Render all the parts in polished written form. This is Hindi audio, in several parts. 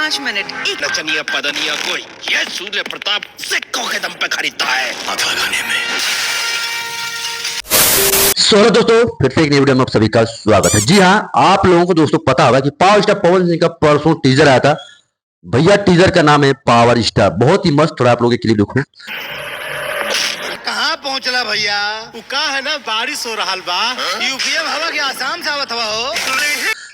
मिनट एक नचनिया पदनिया कोई ये सूर्य प्रताप सिक्कों के दम पे खरीदता है अथवा गाने में। स्वागत दोस्तों, फिर से एक नई वीडियो में आप सभी का स्वागत है। जी हाँ, आप लोगों को दोस्तों पता होगा कि पावर स्टार पवन सिंह का परसों टीजर आया था। भैया टीजर का नाम है पावर स्टार, बहुत ही मस्त। थोड़ा आप लोगों के क्लिप देखो। कहाँ पहुँचला भैया? उ का है ना, बारिश हो रहा बा। यूपीएम हवा के आसाम से आवत हवा हो।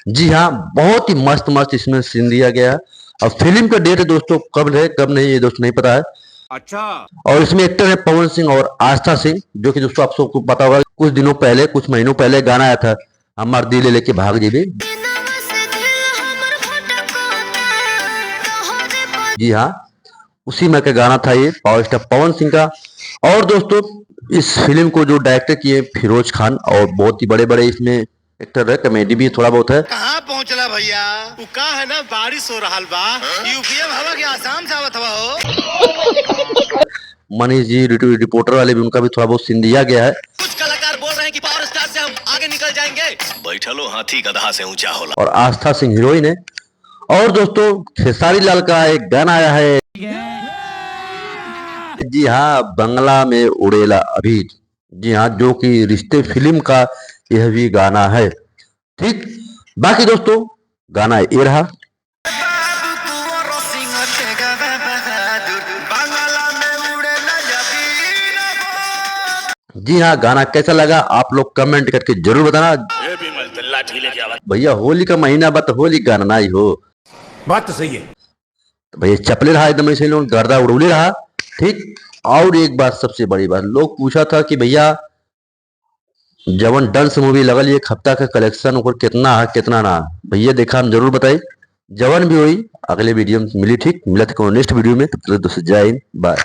जी हाँ, बहुत ही मस्त मस्त इसमें सीन दिया गया है। और फिल्म का डेट है दोस्तों, कब है कब नहीं ये दोस्तों नहीं पता है। अच्छा। और इसमें एक्टर है पवन सिंह और आस्था सिंह, जो कि दोस्तों आप सबको पता होगा कुछ दिनों पहले, कुछ महीनों पहले गाना आया था, हमार दिल लेके भाग जेबे। जी हाँ, उसी में का गाना था ये पावर स्टार पवन सिंह का। और दोस्तों इस फिल्म को जो डायरेक्टर किए फिरोज खान, और बहुत ही बड़े बड़े इसमें एक्टर है, कॉमेडी भी थोड़ा बहुत है। कहाँ पहुँचला भैया? उ का है ना, बारिश हो रहा बा। यूपीएम हवा के आसाम से आवत हवा हो। मनीष जी रिपोर्टर वाले भी, उनका भी थोड़ा बहुत सीन दिया गया है। कुछ कलाकार बोल रहे हैं कि पावर स्टार से हम आगे निकल जाएंगे। बैठलो हाथी गधा से ऊंचा होला। और आस्था सिंह हीरोइन है। और दोस्तों खेसारी लाल का एक गाना आया है। जी हाँ, बंगला में उड़ेला अभी। जी हाँ, जो कि रिश्ते फिल्म का यह भी गाना है। ठीक, बाकी दोस्तों गाना ये रहा। जी हाँ, गाना कैसा लगा आप लोग कमेंट करके जरूर बताना। भैया होली का महीना बा, तो होली गाना ना ही हो। बात तो सही है। तो भैया चपले रहा एकदम, ऐसे लोग गर्दा उड़ौले रहा। ठीक, और एक बात सबसे बड़ी बात, लोग पूछा था कि भैया जवन डंस मूवी लगल एक हफ्ता का कलेक्शन ऊपर कितना है कितना ना। भैया देखा हम जरूर बताई, जवन भी हुई अगले वीडियो में मिली। ठीक, मिला था नेक्स्ट वीडियो में। तब तक दोस्तों जय हिंद, बाय।